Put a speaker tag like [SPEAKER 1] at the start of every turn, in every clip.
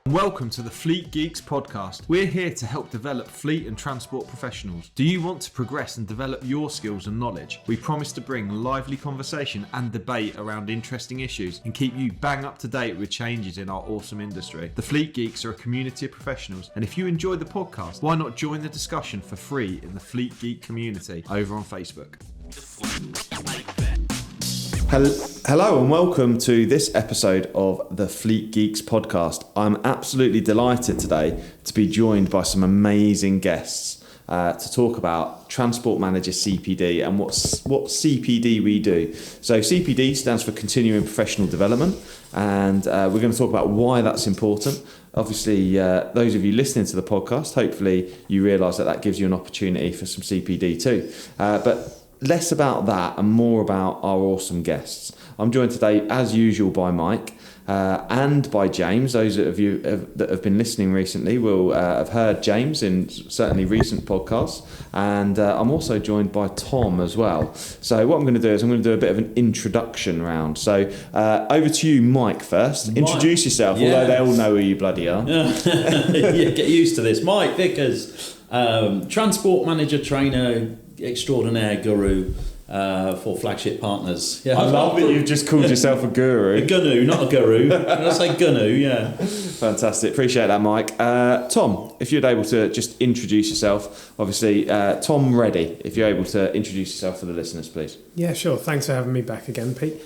[SPEAKER 1] Welcome to the Fleet Geeks podcast. We're here to help develop fleet and transport professionals. Do you want to progress and develop your skills and knowledge? We promise to bring lively conversation and debate around interesting issues and keep you bang up to date with changes in our awesome industry. The Fleet Geeks are a community of professionals, and if you enjoy the podcast, why not join the discussion for free in the Fleet Geek community over on Facebook? Hello and welcome to this episode of the Fleet Geeks podcast. I'm absolutely delighted today to be joined by some amazing guests to talk about Transport Manager CPD and what CPD we do. So CPD stands for Continuing Professional Development, and we're going to talk about why that's important. Obviously, those of you listening to the podcast, hopefully you realise that gives you an opportunity for some CPD too. But less about that and more about our awesome guests. I'm joined today, as usual, by Mike and by James. Those of you that have been listening recently will have heard James in certainly recent podcasts. And I'm also joined by Tom as well. So what I'm going to do is I'm going to do a bit of an introduction round. So over to you, Mike, first. Mike. Introduce yourself, although they all know who you bloody are.
[SPEAKER 2] Yeah, get used to this. Mike Vickers, Transport Manager Trainer Extraordinaire Guru for Flagship Partners.
[SPEAKER 1] Yeah, I love that you've just called yourself a guru.
[SPEAKER 2] A gunu, not a guru. Did I say gunu? Yeah.
[SPEAKER 1] Fantastic. Appreciate that, Mike. Tom, if you're able to just introduce yourself. Obviously, Tom Reddy, if you're able to introduce yourself for the listeners, please.
[SPEAKER 3] Yeah, sure. Thanks for having me back again, Pete.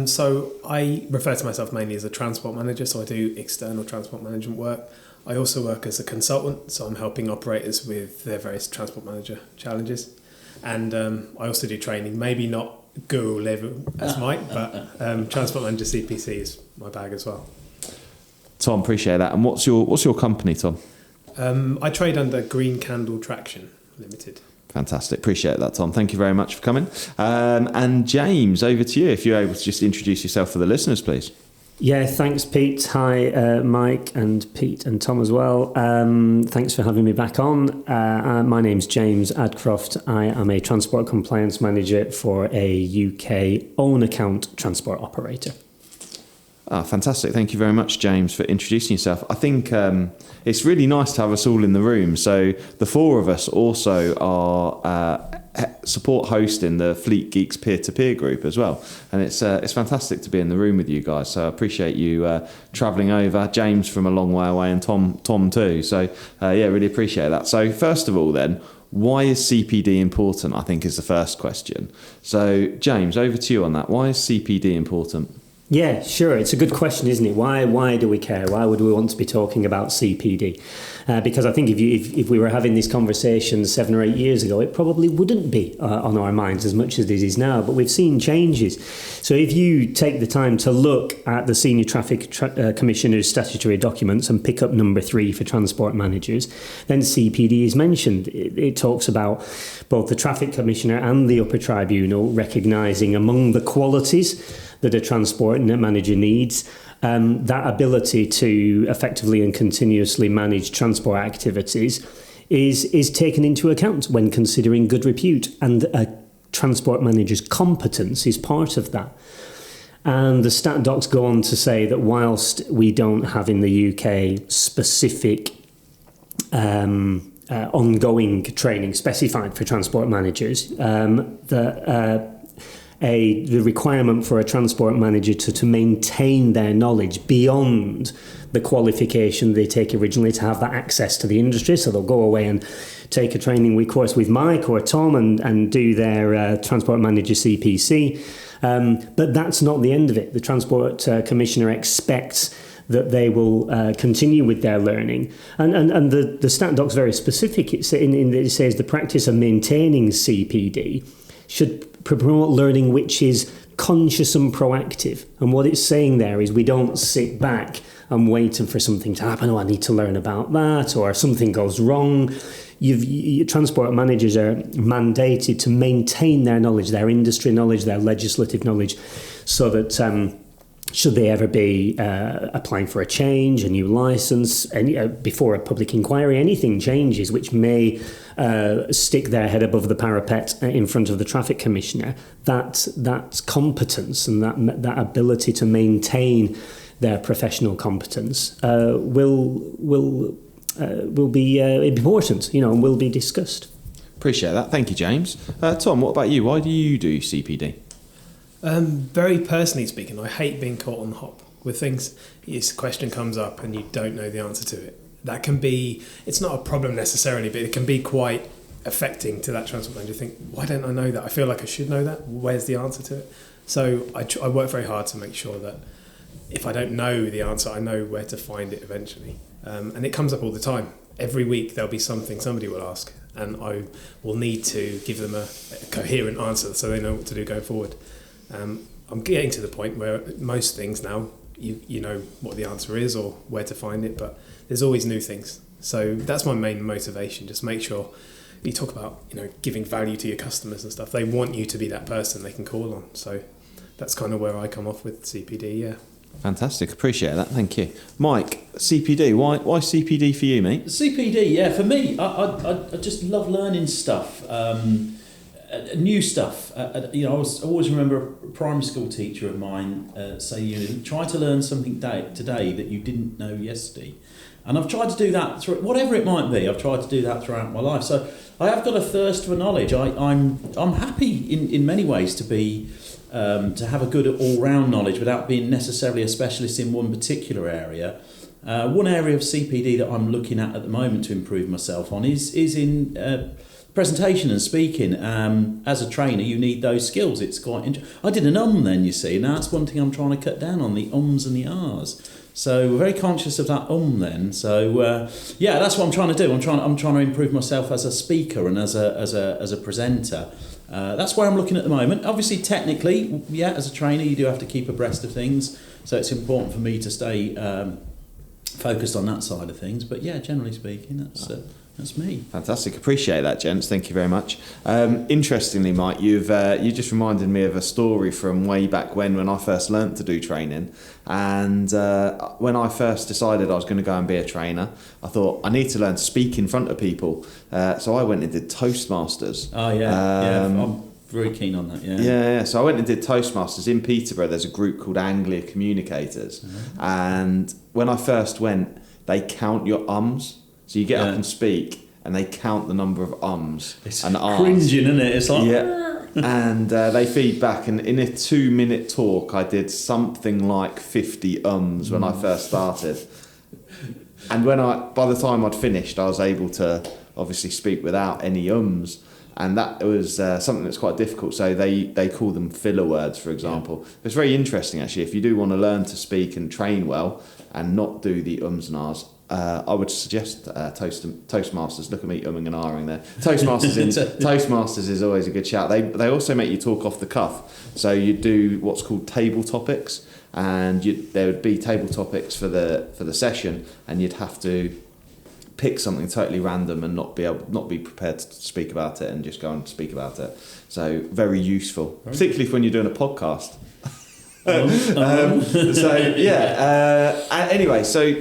[SPEAKER 3] So I refer to myself mainly as a transport manager, so I do external transport management work. I also work as a consultant, so I'm helping operators with their various transport manager challenges. And I also do training, maybe not guru level as Mike, but Transport Manager CPC is my bag as well.
[SPEAKER 1] Tom, appreciate that. And what's your company, Tom?
[SPEAKER 3] I trade under Green Candle Traction Limited.
[SPEAKER 1] Fantastic. Appreciate that, Tom. Thank you very much for coming. And James, over to you. If you're able to just introduce yourself for the listeners, please.
[SPEAKER 4] Yeah, thanks, Pete. Hi, Mike and Pete and Tom as well. Thanks for having me back on. My name's James Adcroft. I am a Transport Compliance Manager for a UK own account transport operator.
[SPEAKER 1] Fantastic. Thank you very much, James, for introducing yourself. I think it's really nice to have us all in the room. So the four of us also are support hosting the Fleet Geeks peer-to-peer group as well. And it's fantastic to be in the room with you guys. So I appreciate you travelling over. James from a long way away and Tom too. So really appreciate that. So first of all then, why is CPD important, I think is the first question. So James, over to you on that. Why is CPD important?
[SPEAKER 4] Yeah, sure. It's a good question, isn't it? Why do we care? Why would we want to be talking about CPD? Because I think if we were having this conversation 7 or 8 years ago, it probably wouldn't be on our minds as much as it is now. But we've seen changes. So if you take the time to look at the Senior Traffic Commissioner's statutory documents and pick up number 3 for transport managers, then CPD is mentioned. It talks about both the Traffic Commissioner and the Upper Tribunal recognising among the qualities that a transport manager needs, that ability to effectively and continuously manage transport activities is taken into account when considering good repute, and a transport manager's competence is part of that. And the stat docs go on to say that whilst we don't have in the UK specific ongoing training specified for transport managers, the requirement for a transport manager to maintain their knowledge beyond the qualification they take originally to have that access to the industry. So they'll go away and take a training week course with Mike or Tom and do their transport manager CPC. But that's not the end of it. The Transport Commissioner expects that they will continue with their learning. And the stat doc's very specific. It says the practice of maintaining CPD should promote learning which is conscious and proactive. And what it's saying there is we don't sit back and waiting for something to happen. Oh, I need to learn about that, or something goes wrong. Transport managers are mandated to maintain their knowledge, their industry knowledge, their legislative knowledge, so that should they ever be applying for a change, a new licence, before a public inquiry, anything changes which may stick their head above the parapet in front of the Traffic Commissioner, that competence and that ability to maintain their professional competence will be important, and will be discussed.
[SPEAKER 1] Appreciate that. Thank you, James. Tom, what about you? Why do you do CPD?
[SPEAKER 3] Very personally speaking, I hate being caught on the hop with things. This question comes up and you don't know the answer to it. That can be, it's not a problem necessarily, but it can be quite affecting to that transport manager. You think, why don't I know that? I feel like I should know that. Where's the answer to it? So I work very hard to make sure that if I don't know the answer, I know where to find it eventually. And it comes up all the time. Every week there'll be something somebody will ask, and I will need to give them a coherent answer so they know what to do going forward. I'm getting to the point where most things now, you know what the answer is or where to find it, but there's always new things. So that's my main motivation, just make sure you talk about, giving value to your customers and stuff. They want you to be that person they can call on. So that's kind of where I come off with CPD, yeah.
[SPEAKER 1] Fantastic, appreciate that, thank you. Mike, CPD, why CPD for you, mate?
[SPEAKER 2] CPD, yeah, for me, I just love learning stuff, new stuff. I always remember a primary school teacher of mine saying, try to learn something today that you didn't know yesterday. And I've tried to do that through whatever it might be. I've tried to do that throughout my life. So I have got a thirst for knowledge. I'm happy in many ways to be to have a good all-round knowledge without being necessarily a specialist in one particular area. One area of CPD that I'm looking at the moment to improve myself on is in presentation and speaking. As a trainer, you need those skills. It's quite I did an then, you see. Now that's one thing I'm trying to cut down on, the ums and the ahs. So we're very conscious of that then. So that's what I'm trying to do. I'm trying to improve myself as a speaker and as a presenter. That's where I'm looking at the moment. Obviously, technically, as a trainer, you do have to keep abreast of things. So it's important for me to stay focused on that side of things. But generally speaking, that's me.
[SPEAKER 1] Fantastic, appreciate that, gents. Thank you very much. Interestingly, Mike, you just reminded me of a story from way back when I first learnt to do training. And when I first decided I was going to go and be a trainer, I thought I need to learn to speak in front of people. So I went and did Toastmasters.
[SPEAKER 2] Oh yeah, I'm very keen on that.
[SPEAKER 1] Yeah. So I went and did Toastmasters in Peterborough. There's a group called Anglia Communicators, and when I first went, they count your ums. So you get up and speak, and they count the number of ums and ahs.
[SPEAKER 2] Cringing, isn't it? It's like...
[SPEAKER 1] Yeah. And they feed back, and in a 2-minute talk, I did something like 50 ums when I first started. And by the time I'd finished, I was able to obviously speak without any ums. And that was something that's quite difficult. So they call them filler words, for example. Yeah. It's very interesting, actually. If you do want to learn to speak and train well and not do the ums and ahs, I would suggest Toastmasters. Look at me umming and ahhing there. Toastmasters is always a good shout. They also make you talk off the cuff. So you do what's called table topics, and there would be table topics for the session, and you'd have to pick something totally random and not be prepared to speak about it and just go and speak about it. So very useful, particularly when you're doing a podcast. Anyway, so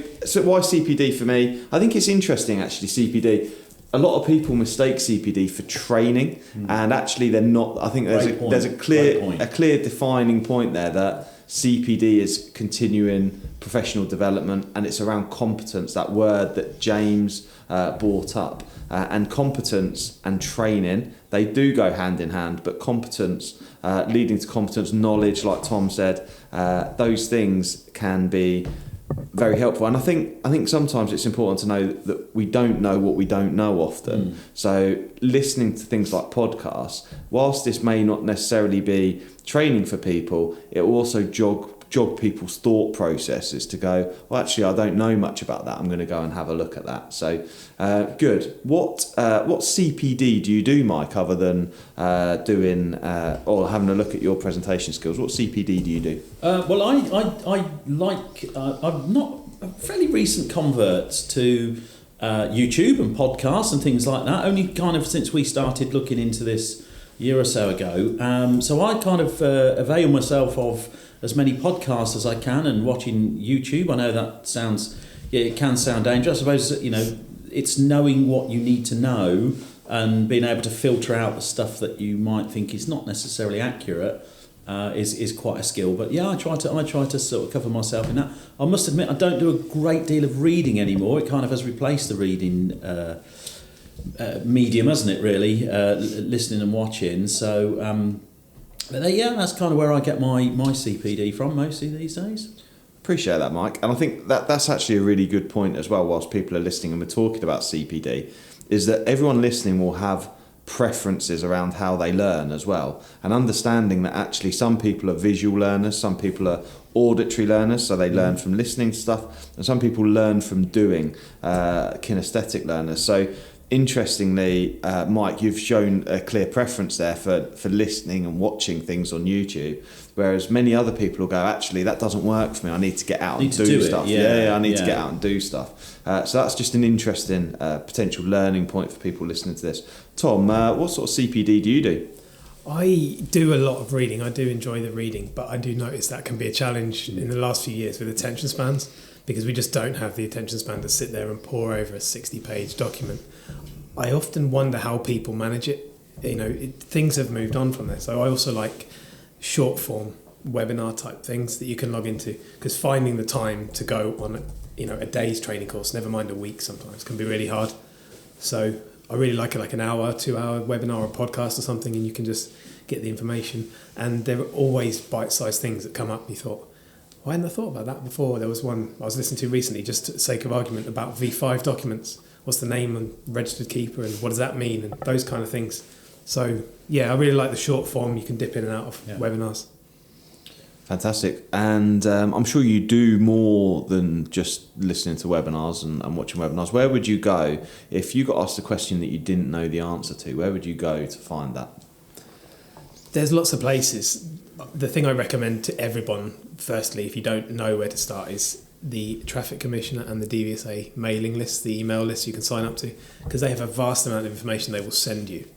[SPEAKER 1] why CPD for me? I think it's interesting, actually. CPD, a lot of people mistake CPD for training, and actually they're not. I think there's a clear defining point there that CPD is continuing professional development, and it's around competence, that word that James brought up. And competence and training, they do go hand in hand, but competence leading to competence, knowledge, like Tom said, those things can be very helpful. And I think sometimes it's important to know that we don't know what we don't know often. So listening to things like podcasts, whilst this may not necessarily be training for people, it will also jog people's thought processes to go, well, actually, I don't know much about that. I'm going to go and have a look at that. So, good. What CPD do you do, Mike, other than doing or having a look at your presentation skills? What CPD do you do?
[SPEAKER 2] Well, I'm not a fairly recent convert to YouTube and podcasts and things like that. Only kind of since we started looking into this a year or so ago. So I kind of avail myself of as many podcasts as I can and watching YouTube. I know that it can sound dangerous. I suppose, it's knowing what you need to know and being able to filter out the stuff that you might think is not necessarily accurate. is quite a skill. But yeah, I try to sort of cover myself in that. I must admit, I don't do a great deal of reading anymore. It kind of has replaced the reading medium, hasn't it? Really, listening and watching. So, that's kind of where I get my CPD from mostly these days.
[SPEAKER 1] Appreciate that, Mike. And I think that's actually a really good point as well, whilst people are listening and we're talking about CPD, is that everyone listening will have preferences around how they learn as well, and understanding that actually some people are visual learners, some people are auditory learners, so they learn from listening to stuff, and some people learn from doing, kinesthetic learners. So interestingly, Mike, you've shown a clear preference there for listening and watching things on YouTube, whereas many other people will go, actually, that doesn't work for me. I need to get out and do stuff. I need to get out and do stuff. So that's just an interesting potential learning point for people listening to this. Tom, what sort of CPD do you do?
[SPEAKER 3] I do a lot of reading. I do enjoy the reading, but I do notice that can be a challenge in the last few years with attention spans, because we just don't have the attention span to sit there and pore over a 60-page document. I often wonder how people manage it. Things have moved on from there. So I also like short form webinar type things that you can log into, because finding the time to go on a day's training course, never mind a week sometimes, can be really hard. So I really like it, like an hour, 2-hour webinar or podcast or something, and you can just get the information. And there are always bite-sized things that come up. You thought, why hadn't I thought about that before? There was one I was listening to recently, just for the sake of argument, about V5 documents. What's the name and registered keeper, and what does that mean, and those kind of things. So yeah, I really like the short form. You can dip in and out of webinars.
[SPEAKER 1] Fantastic. And I'm sure you do more than just listening to webinars and watching webinars. Where would you go if you got asked a question that you didn't know the answer to? Where would you go to find that?
[SPEAKER 3] There's lots of places. The thing I recommend to everyone, firstly, if you don't know where to start, is the Traffic Commissioner and the DVSA mailing list, the email list you can sign up to, because they have a vast amount of information they will send you,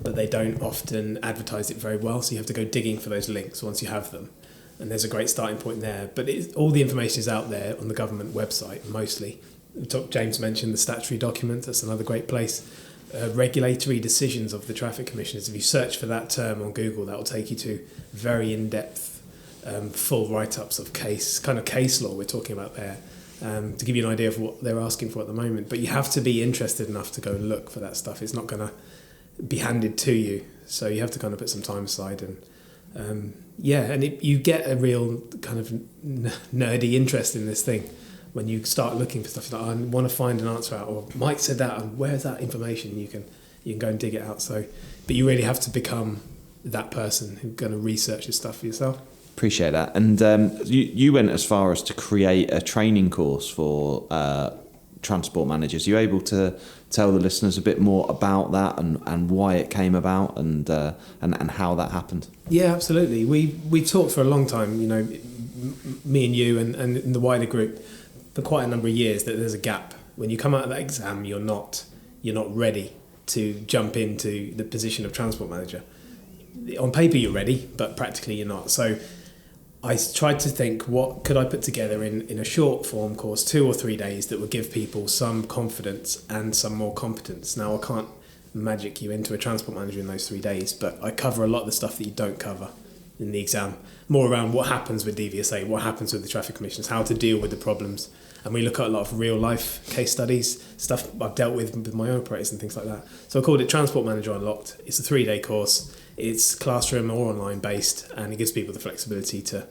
[SPEAKER 3] but they don't often advertise it very well, so you have to go digging for those links once you have them. And there's a great starting point there. But all the information is out there on the government website, mostly. James mentioned the statutory documents, that's another great place. Regulatory decisions of the traffic commissioners. If you search for that term on Google, that will take you to very in-depth, full write-ups of case law we're talking about there, to give you an idea of what they're asking for at the moment. But you have to be interested enough to go and look for that stuff. It's not going to be handed to you. So you have to kind of put some time aside and you get a real kind of nerdy interest in this thing when you start looking for stuff. You're like, I want to find an answer out, or Mike said that, and where's that information? You can go and dig it out. So, but you really have to become that person who's going to research this stuff for yourself.
[SPEAKER 1] Appreciate that. And you went as far as to create a training course for transport managers. Are you able to tell the listeners a bit more about that and why it came about and how that happened?
[SPEAKER 3] Yeah, absolutely. We talked for a long time, me and you and in the wider group, for quite a number of years, that there's a gap. When you come out of that exam, you're not ready to jump into the position of transport manager. On paper you're ready, but practically you're not. So I tried to think, what could I put together in a short form course, 2 or 3 days, that would give people some confidence and some more competence. Now, I can't magic you into a transport manager in those 3 days, but I cover a lot of the stuff that you don't cover in the exam, more around what happens with DVSA, what happens with the traffic commissioners, how to deal with the problems. And we look at a lot of real life case studies, stuff I've dealt with my own operators and things like that. So I called it Transport Manager Unlocked. It's a 3-day course. It's classroom or online based, and it gives people the flexibility to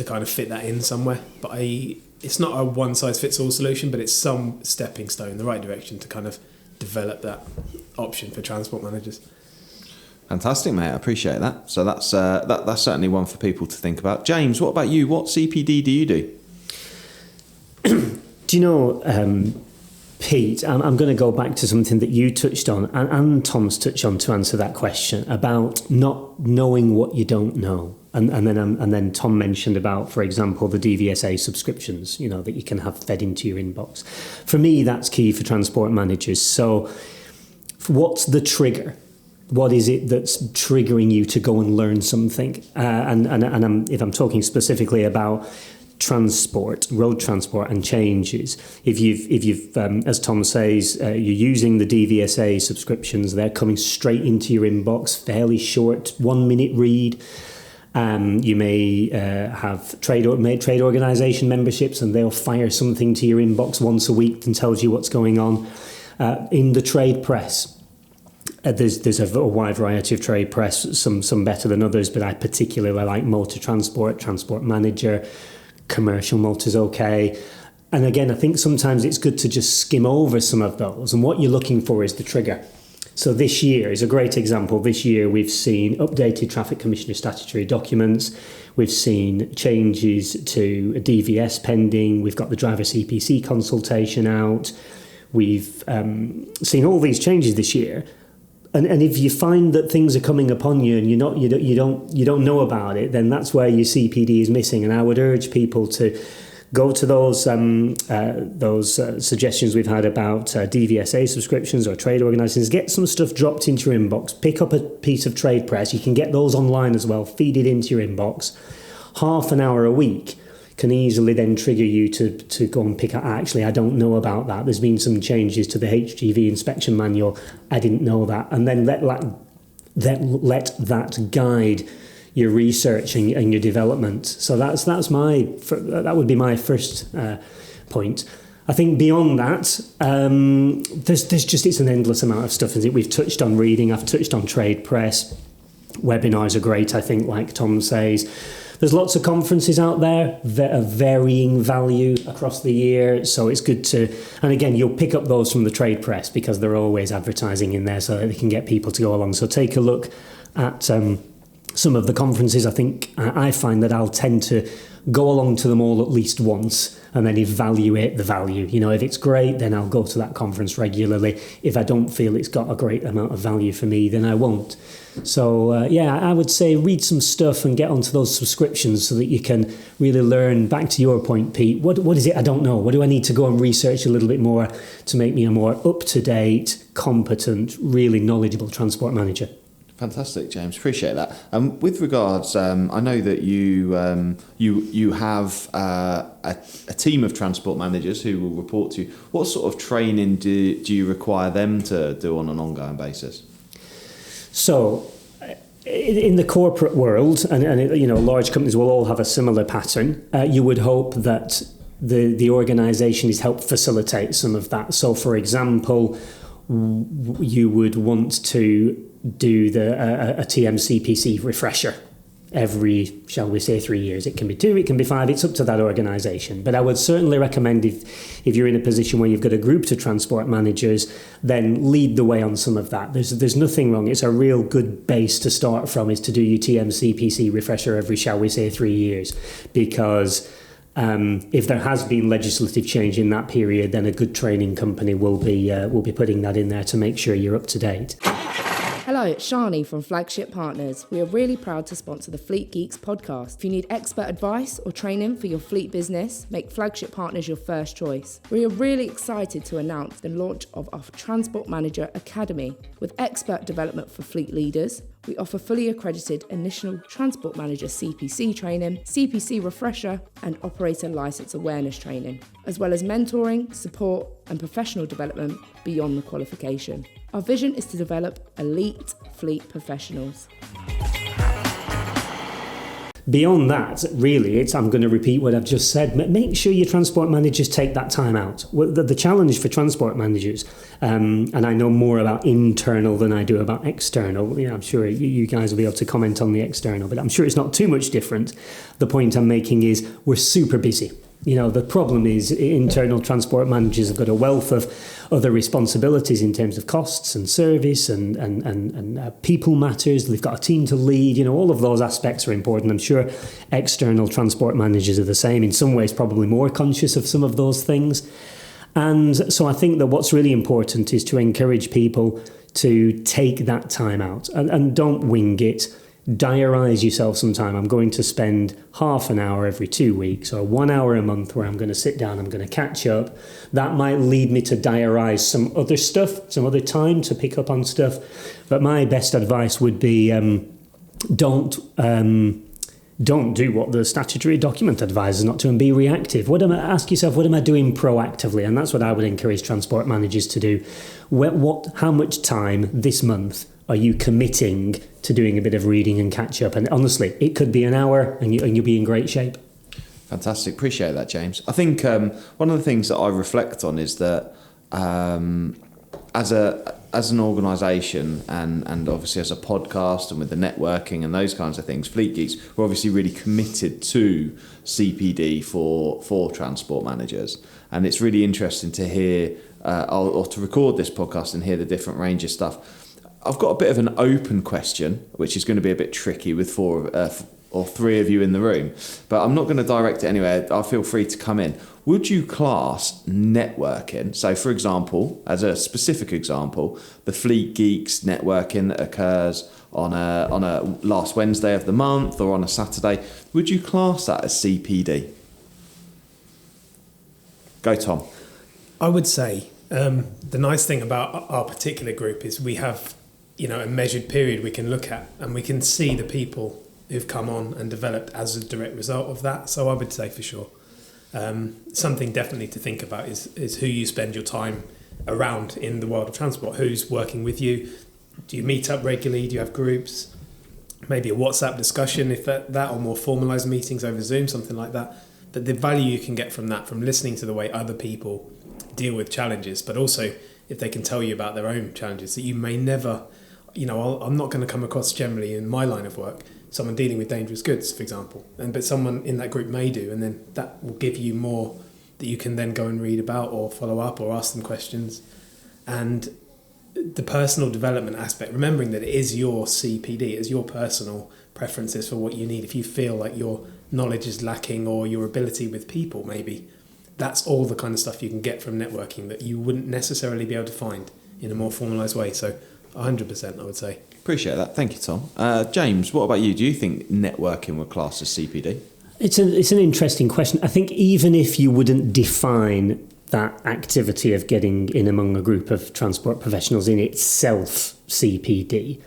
[SPEAKER 3] kind of fit that in somewhere. But it's not a one-size-fits-all solution, but it's some stepping stone in the right direction to kind of develop that option for transport managers.
[SPEAKER 1] Fantastic, mate. I appreciate that. So that's certainly one for people to think about. James, what about you? What CPD do you do?
[SPEAKER 4] Do you know, Pete, I'm going to go back to something that you touched on and Tom's touched on to answer that question about not knowing what you don't know. And then Tom mentioned about, for example, the DVSA subscriptions, that you can have fed into your inbox. For me, that's key for transport managers. So what's the trigger? What is it that's triggering you to go and learn something? If I'm talking specifically about transport, road transport and changes, if you've as Tom says, you're using the DVSA subscriptions, they're coming straight into your inbox, fairly short, 1-minute read. You may have trade organisation memberships, and they'll fire something to your inbox once a week and tells you what's going on. In the trade press, there's a wide variety of trade press, some better than others, but I particularly like Motor Transport, Transport Manager, Commercial Motor's okay. And again, I think sometimes it's good to just skim over some of those, and what you're looking for is the trigger. So this year is a great example. This year we've seen updated Traffic Commissioner statutory documents. We've seen changes to a DVS pending. We've got the driver CPC consultation out. We've seen all these changes this year. And if you find that things are coming upon you and you don't know about it, then that's where your CPD is missing. And I would urge people to go to those suggestions we've had about DVSA subscriptions or trade organisations. Get some stuff dropped into your inbox. Pick up a piece of trade press. You can get those online as well. Feed it into your inbox. Half an hour a week can easily then trigger you to go and pick up, actually, I don't know about that. There's been some changes to the HGV inspection manual. I didn't know that. And then let that guide your research and your development. So that would be my first point. I think beyond that, it's an endless amount of stuff, isn't it? We've touched on reading, I've touched on trade press. Webinars are great, I think, like Tom says. There's lots of conferences out there that are varying value across the year, so it's good to, and again, you'll pick up those from the trade press because they're always advertising in there so that they can get people to go along. So take a look at some of the conferences. I think I find that I'll tend to go along to them all at least once and then evaluate the value. You know, if it's great, then I'll go to that conference regularly. If I don't feel it's got a great amount of value for me, then I won't. So, I would say read some stuff and get onto those subscriptions so that you can really learn. Back to your point, Pete, what is it I don't know? What do I need to go and research a little bit more to make me a more up-to-date, competent, really knowledgeable transport manager?
[SPEAKER 1] Fantastic, James. Appreciate that. With regards, I know that you have a team of transport managers who will report to you. What sort of training do you require them to do on an ongoing basis? So, in the corporate world, and large companies will all have a similar pattern. You would hope that the organisation is helped facilitate some of that. So, for example, you would want to do a TMCPC refresher every, shall we say, 3 years. It can be 2, it can be 5, it's up to that organisation. But I would certainly recommend if you're in a position where you've got a group of transport managers, then lead the way on some of that. There's nothing wrong. It's a real good base to start from, is to do your TMCPC refresher every, shall we say, 3 years. Because if there has been legislative change in that period, then a good training company will be putting that in there to make sure you're up to date.
[SPEAKER 5] Hello, it's Shani from Flagship Partners. We are really proud to sponsor the Fleet Geeks podcast. If you need expert advice or training for your fleet business, make Flagship Partners your first choice. We are really excited to announce the launch of our Transport Manager Academy. With expert development for fleet leaders, we offer fully accredited initial Transport Manager CPC training, CPC refresher, and operator license awareness training, as well as mentoring, support, and professional development beyond the qualification. Our vision is to develop elite fleet professionals.
[SPEAKER 4] Beyond that, really, I'm going to repeat what I've just said. Make sure your transport managers take that time out. The challenge for transport managers, and I know more about internal than I do about external. I'm sure you guys will be able to comment on the external, but I'm sure it's not too much different. The point I'm making is we're super busy. The problem is internal transport managers have got a wealth of other responsibilities in terms of costs and service and people matters. They've got a team to lead. All of those aspects are important. I'm sure external transport managers are the same, in some ways probably more conscious of some of those things. And so I think that what's really important is to encourage people to take that time out and don't wing it. Diarise yourself some time. I'm going to spend half an hour every 2 weeks or 1 hour a month where I'm going to sit down, I'm going to catch up. That might lead me to diarise some other stuff, some other time to pick up on stuff. But my best advice would be don't do what the statutory document advises not to, and be reactive. Ask yourself, what am I doing proactively? And that's what I would encourage transport managers to do. How much time this month are you committing to doing a bit of reading and catch up? And honestly, it could be an hour and you'll be in great shape.
[SPEAKER 1] Fantastic. Appreciate that, James. I think one of the things that I reflect on is that as an organisation and obviously as a podcast and with the networking and those kinds of things, Fleet Geeks, we're obviously really committed to CPD for transport managers. And it's really interesting to hear or to record this podcast and hear the different range of stuff. I've got a bit of an open question, which is going to be a bit tricky with four or three of you in the room, but I'm not going to direct it anywhere. I'll feel free to come in. Would you class networking, so for example, as a specific example, the Fleet Geeks networking that occurs on a last Wednesday of the month or on a Saturday, would you class that as CPD? Go, Tom.
[SPEAKER 3] I would say the nice thing about our particular group is we have, a measured period we can look at, and we can see the people who've come on and developed as a direct result of that. So I would say for sure. Something definitely to think about is who you spend your time around in the world of transport. Who's working with you? Do you meet up regularly? Do you have groups? Maybe a WhatsApp discussion, if that or more formalised meetings over Zoom, something like that. But the value you can get from that, from listening to the way other people deal with challenges, but also if they can tell you about their own challenges that you may never, I'm not going to come across generally in my line of work, someone dealing with dangerous goods, for example, but someone in that group may do, and then that will give you more that you can then go and read about or follow up or ask them questions. And the personal development aspect, remembering that it is your CPD, it is your personal preferences for what you need. If you feel like your knowledge is lacking or your ability with people, maybe that's all the kind of stuff you can get from networking that you wouldn't necessarily be able to find in a more formalised way. So 100%, I would say.
[SPEAKER 1] Appreciate that. Thank you, Tom. James, what about you? Do you think networking would class as CPD?
[SPEAKER 4] It's an interesting question. I think even if you wouldn't define that activity of getting in among a group of transport professionals in itself CPD,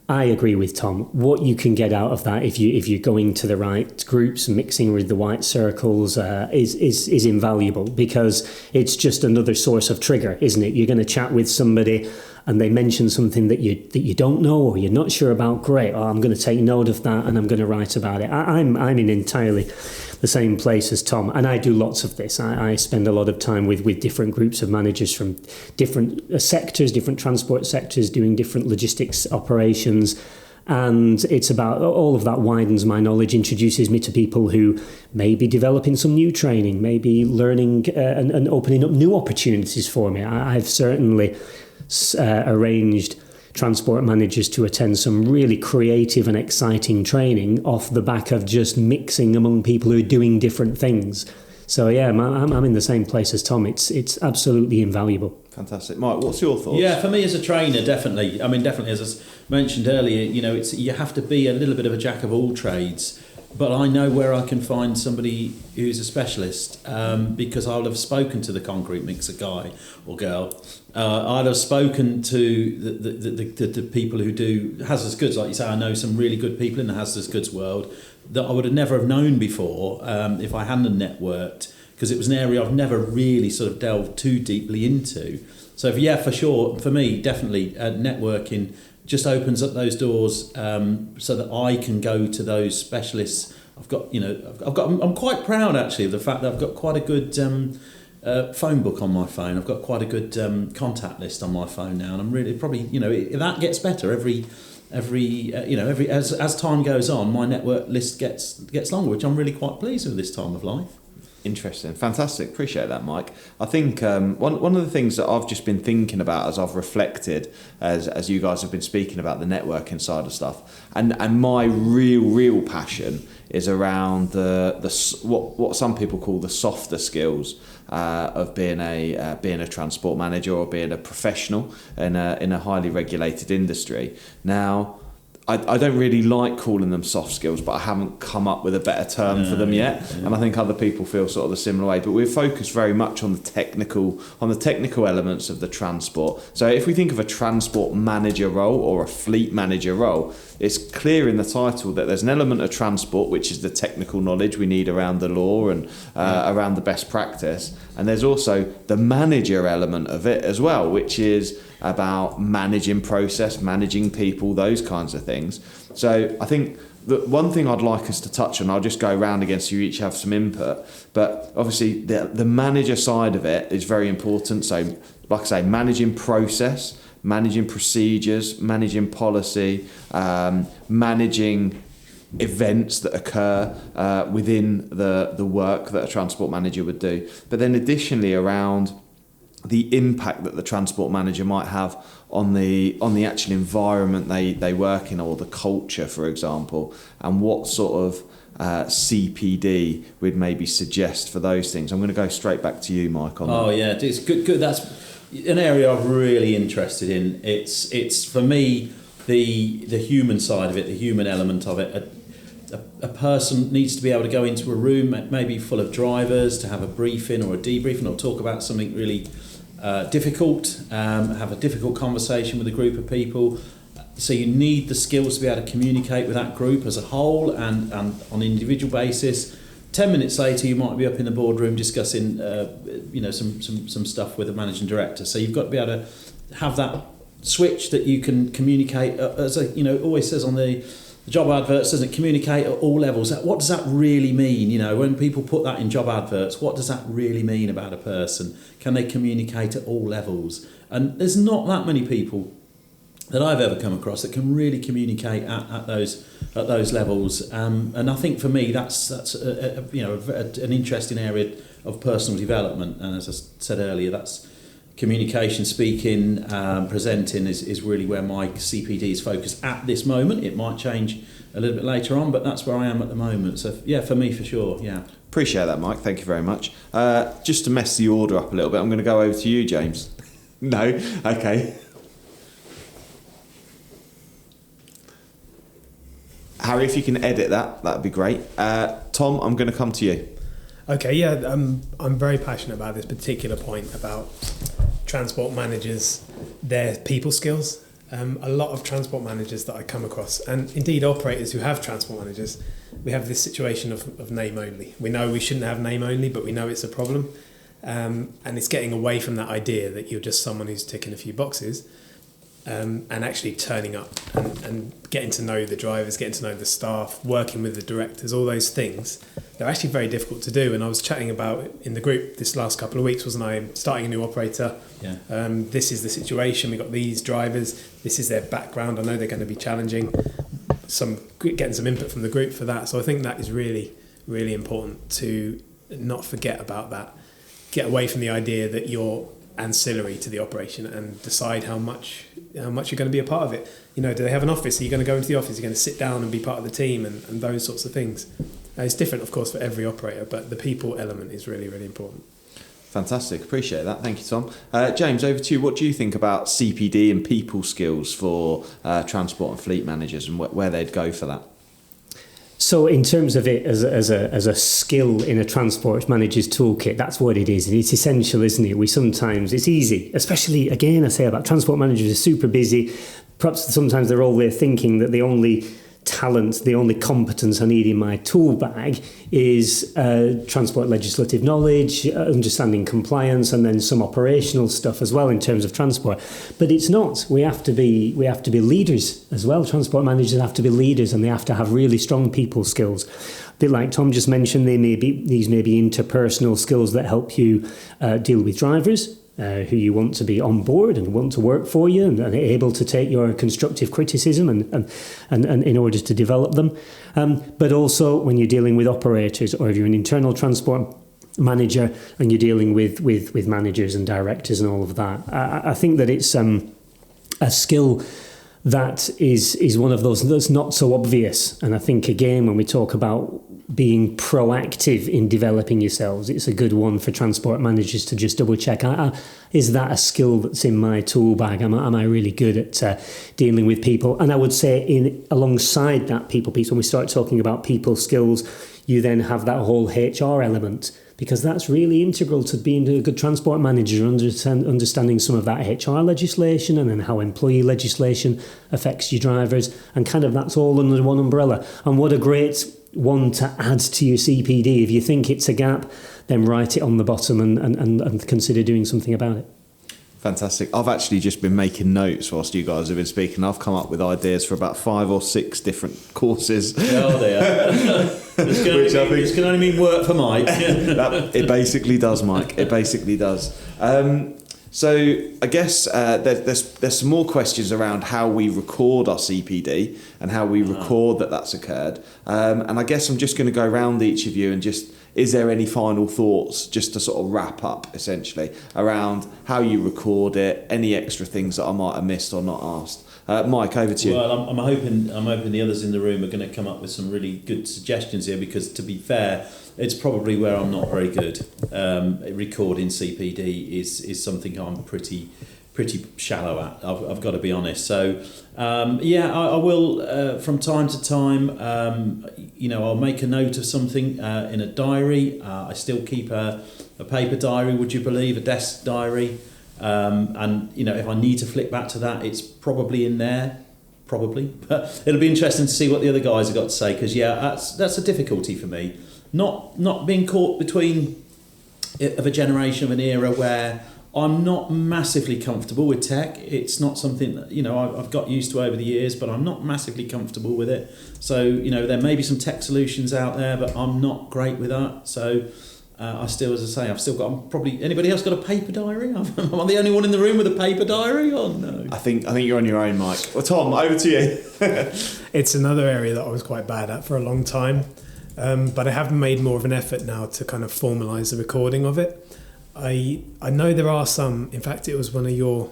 [SPEAKER 4] I agree with Tom. What you can get out of that if you're going to the right groups, mixing with the right circles, is invaluable, because it's just another source of trigger, isn't it? You're going to chat with somebody and they mention something that you don't know or you're not sure about. Great, I'm going to take note of that and I'm going to write about it. I'm in entirely the same place as Tom, and I do lots of this. I spend a lot of time with different groups of managers from different sectors, different transport sectors, doing different logistics operations, and it's about all of that widens my knowledge, introduces me to people who may be developing some new training, maybe learning and opening up new opportunities for me. I've certainly arranged transport managers to attend some really creative and exciting training off the back of just mixing among people who are doing different things. So yeah, I'm in the same place as Tom. It's absolutely invaluable.
[SPEAKER 1] Fantastic. Mike, what's your thoughts?
[SPEAKER 2] Yeah, for me as a trainer, definitely. I mean, definitely, as I mentioned earlier, you have to be a little bit of a jack of all trades. But I know where I can find somebody who's a specialist, because I'll have spoken to the concrete mixer guy or girl. I'd have spoken to the people who do hazardous goods. Like you say, I know some really good people in the hazardous goods world that I would have never have known before if I hadn't networked, because it was an area I've never really sort of delved too deeply into. So yeah, for sure, for me, definitely networking just opens up those doors so that I can go to those specialists. I'm quite proud actually of the fact that I've got quite a good phone book on my phone. I've got quite a good contact list on my phone now, and I'm really probably that gets better as time goes on. My network list gets longer, which I'm really quite pleased with this time of life.
[SPEAKER 1] Interesting. Fantastic. Appreciate that, Mike. I think one of the things that I've just been thinking about as I've reflected, as you guys have been speaking about the networking side of stuff, and my real passion is around the what some people call the softer skills of being a transport manager or being a professional in a highly regulated industry. Now, I don't really like calling them soft skills, but I haven't come up with a better term for them yet. Yeah. And I think other people feel sort of the similar way. But we're focused very much on the technical elements of the transport. So if we think of a transport manager role or a fleet manager role, it's clear in the title that there's an element of transport, which is the technical knowledge we need around the law and around the best practice. And there's also the manager element of it as well, which is about managing process, managing people, those kinds of things. So I think the one thing I'd like us to touch on, I'll just go around again so you each have some input, but obviously the manager side of it is very important. So like I say, managing process, managing procedures, managing policy, managing events that occur within the work that a transport manager would do. But then additionally around the impact that the transport manager might have on the actual environment they work in, or the culture, for example, and what sort of CPD would maybe suggest for those things. I'm going to go straight back to you, Mike, on that.
[SPEAKER 2] Oh yeah, it's good. That's an area I'm really interested in. It's for me the human side of it, the human element of it. A person needs to be able to go into a room maybe full of drivers to have a briefing or a debriefing or talk about something really difficult, have a difficult conversation with a group of people. So you need the skills to be able to communicate with that group as a whole and on an individual basis. 10 minutes later, you might be up in the boardroom discussing, some stuff with the managing director. So you've got to be able to have that switch that you can communicate, as it always says on the job adverts, doesn't it? Communicate at all levels. What does that really mean? When people put that in job adverts, what does that really mean about a person? Can they communicate at all levels? And there's not that many people that I've ever come across that can really communicate at those levels. And I think for me, that's an interesting area of personal development. And as I said earlier, that's communication, speaking, presenting is really where my CPD is focused at this moment. It might change a little bit later on, but that's where I am at the moment. So yeah, for me, for sure, yeah.
[SPEAKER 1] Appreciate that, Mike. Thank you very much. Just to mess the order up a little bit, I'm going to go over to you, James. No? Okay. Harry, if you can edit that'd be great. Tom, I'm going to come to you.
[SPEAKER 3] Okay, yeah, I'm very passionate about this particular point about transport managers, their people skills. A lot of transport managers that I come across, and indeed operators who have transport managers, we have this situation of name only. We know we shouldn't have name only, but we know it's a problem. And it's getting away from that idea that you're just someone who's ticking a few boxes, and actually turning up and getting to know the drivers, getting to know the staff, working with the directors, all those things. They're actually very difficult to do. And I was chatting about in the group this last couple of weeks, wasn't I? Starting a new operator.
[SPEAKER 2] Yeah.
[SPEAKER 3] This is the situation. We've got these drivers. This is their background. I know they're going to be challenging. Getting some input from the group for that. So I think that is really, really important to not forget about that. Get away from the idea that you're ancillary to the operation and decide how much you're going to be a part of it. Do they have an office? Are you going to go into the office? Are you going to sit down and be part of the team and those sorts of things? It's different, of course, for every operator, but the people element is really, really important.
[SPEAKER 1] Fantastic. Appreciate that. Thank you, Tom. James, over to you. What do you think about CPD and people skills for transport and fleet managers and where they'd go for that?
[SPEAKER 4] So in terms of it as a skill in a transport manager's toolkit, that's what it is. It's essential, isn't it? It's easy, especially, again, I say about transport managers are super busy. Perhaps sometimes they're all there thinking that the only talent, the only competence I need in my tool bag is transport legislative knowledge, understanding compliance, and then some operational stuff as well in terms of transport. But it's not. We have to be leaders as well. Transport managers have to be leaders, and they have to have really strong people skills. A bit like Tom just mentioned, these may be interpersonal skills that help you deal with drivers, who you want to be on board and want to work for you and able to take your constructive criticism and in order to develop them. But also when you're dealing with operators, or if you're an internal transport manager and you're dealing with managers and directors and all of that. I think that it's a skill that is one of those that's not so obvious. And I think, again, when we talk about being proactive in developing yourselves, it's a good one for transport managers to just double check. Is that a skill that's in my tool bag? Am I really good at dealing with people? And I would say alongside that people piece, when we start talking about people skills, you then have that whole HR element, because that's really integral to being a good transport manager, understanding some of that HR legislation and then how employee legislation affects your drivers, and kind of that's all under one umbrella. And what a great one to add to your CPD. If you think it's a gap, then write it on the bottom and consider doing something about it.
[SPEAKER 1] Fantastic. I've actually just been making notes whilst you guys have been speaking. I've come up with ideas for about 5 or 6 different courses.
[SPEAKER 2] Oh, dear. This can only mean work for Mike.
[SPEAKER 1] It basically does, Mike. It basically does. So I guess there's some more questions around how we record our CPD and how we record that's occurred. And I guess I'm just going to go around each of you and just, is there any final thoughts just to sort of wrap up essentially around how you record it, any extra things that I might have missed or not asked? Mike, over to you.
[SPEAKER 2] Well, I'm hoping the others in the room are going to come up with some really good suggestions here, because to be fair, it's probably where I'm not very good. Recording CPD is something I'm pretty shallow at. I've got to be honest. So I will from time to time. I'll make a note of something in a diary. I still keep a paper diary. Would you believe, a desk diary? And if I need to flick back to that, it's probably in there. Probably, but it'll be interesting to see what the other guys have got to say. Because that's a difficulty for me. Not being caught between of a generation, of an era where I'm not massively comfortable with tech. It's not something that I've got used to over the years, but I'm not massively comfortable with it. So there may be some tech solutions out there, but I'm not great with that. So I still, as I say, I'm probably. Anybody else got a paper diary? Am I the only one in the room with a paper diary? Oh no.
[SPEAKER 1] I think you're on your own, Mike. Well, Tom, over to you.
[SPEAKER 3] It's another area that I was quite bad at for a long time, but I have made more of an effort now to kind of formalise the recording of it. I know there are some. In fact, it was one of your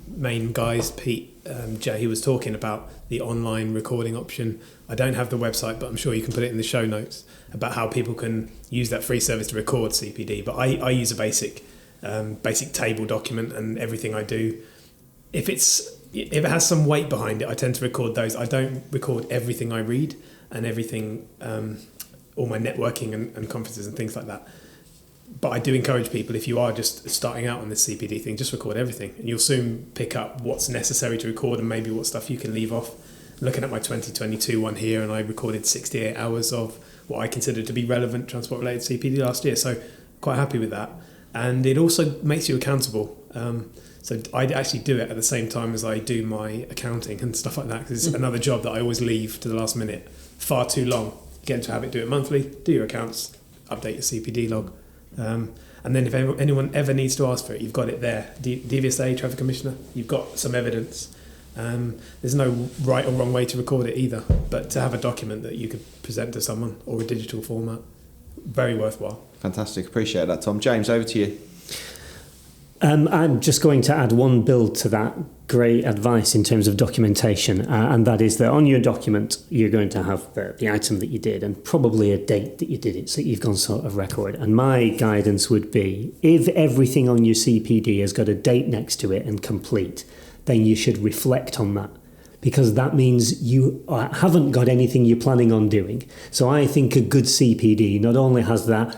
[SPEAKER 3] main guys, Pete, Jay, he was talking about the online recording option. I don't have the website, but I'm sure you can put it in the show notes about how people can use that free service to record CPD. But I use a basic table document, and everything I do, if it has some weight behind it, I tend to record those. I don't record everything I read and everything, all my networking and conferences and things like that. But I do encourage people, if you are just starting out on this CPD thing, just record everything, and you'll soon pick up what's necessary to record and maybe what stuff you can leave off. Looking at my 2022 one here, and I recorded 68 hours of what I consider to be relevant transport-related CPD last year, so quite happy with that. And it also makes you accountable. So I actually do it at the same time as I do my accounting and stuff like that, because it's another job that I always leave to the last minute. Far too long. Get into habit, do it monthly, do your accounts, update your CPD log. And then if anyone ever needs to ask for it, you've got it there. DVSA, Traffic Commissioner, you've got some evidence. There's no right or wrong way to record it either, but to have a document that you could present to someone, or a digital format, very worthwhile.
[SPEAKER 1] Fantastic, appreciate that, Tom. James, over to you.
[SPEAKER 4] I'm just going to add one build to that great advice in terms of documentation, and that is that on your document you're going to have the item that you did and probably a date that you did it, so you've gone sort of record. And my guidance would be, if everything on your CPD has got a date next to it and complete, then you should reflect on that, because that means you haven't got anything you're planning on doing. So I think a good CPD not only has that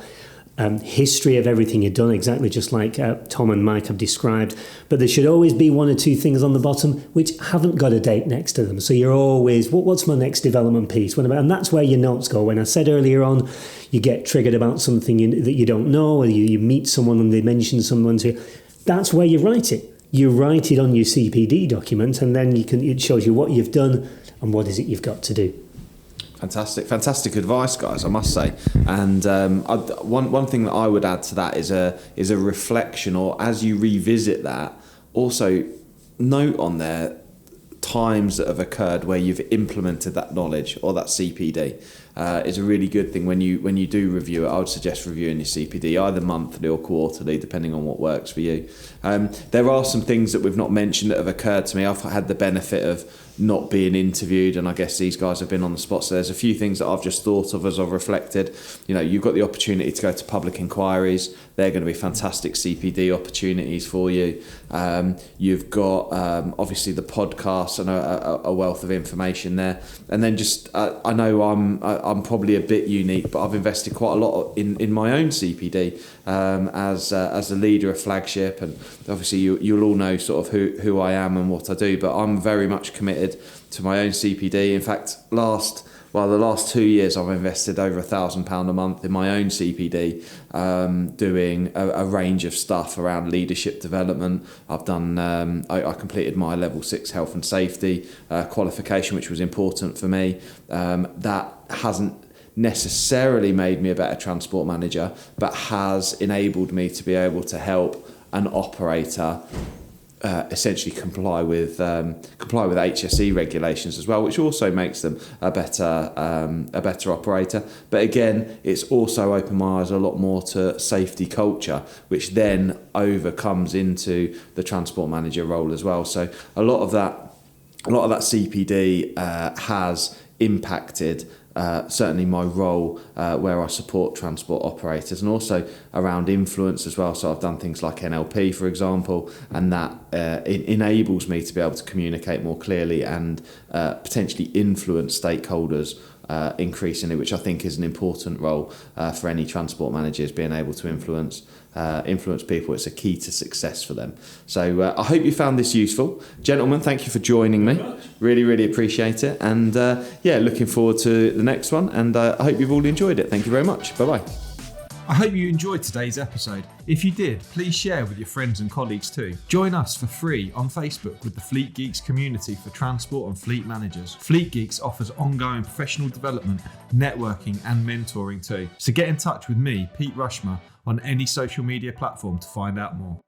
[SPEAKER 4] history of everything you've done, exactly just like Tom and Mike have described, but there should always be one or two things on the bottom which haven't got a date next to them. So you're always, what's my next development piece? And that's where your notes go. When I said earlier on, you get triggered about something that you don't know, or you meet someone and they mention someone to you, that's where you write it. You write it on your CPD document, and then it shows you what you've done and what is it you've got to do.
[SPEAKER 1] Fantastic advice, guys, I must say. And one thing that I would add to that is a reflection, or as you revisit that, also note on there times that have occurred where you've implemented that knowledge or that CPD. Is a really good thing when you do review it. I would suggest reviewing your CPD either monthly or quarterly, depending on what works for you. There are some things that we've not mentioned that have occurred to me. I've had the benefit of not being interviewed, and I guess these guys have been on the spot, so there's a few things that I've just thought of as I've reflected. You've got the opportunity to go to public inquiries. They're going to be fantastic CPD opportunities for you. You've got obviously the podcast and a wealth of information there, and then just I know I'm probably a bit unique, but I've invested quite a lot in my own CPD as the leader of Flagship, and obviously you'll all know sort of who I am and what I do, but I'm very much committed to my own CPD. In fact, the last 2 years I've invested over £1,000 a month in my own CPD, doing a range of stuff around leadership development. I've done, I completed my level 6 health and safety qualification, which was important for me. That hasn't necessarily made me a better transport manager, but has enabled me to be able to help an operator essentially comply with HSE regulations as well, which also makes them a better operator. But again, it's also opened my eyes a lot more to safety culture, which then overcomes into the transport manager role as well. So a lot of that CPD has impacted certainly my role where I support transport operators, and also around influence as well. So I've done things like NLP, for example, and that it enables me to be able to communicate more clearly and potentially influence stakeholders increasingly, which I think is an important role for any transport managers, being able to influence people. It's a key to success for them. So I hope you found this useful. Gentlemen, thank you for joining me. Really, really appreciate it. And looking forward to the next one. And I hope you've all enjoyed it. Thank you very much. Bye-bye.
[SPEAKER 6] I hope you enjoyed today's episode. If you did, please share with your friends and colleagues too. Join us for free on Facebook with the Fleet Geeks community for transport and fleet managers. Fleet Geeks offers ongoing professional development, networking and mentoring too. So get in touch with me, Pete Rushmer, on any social media platform to find out more.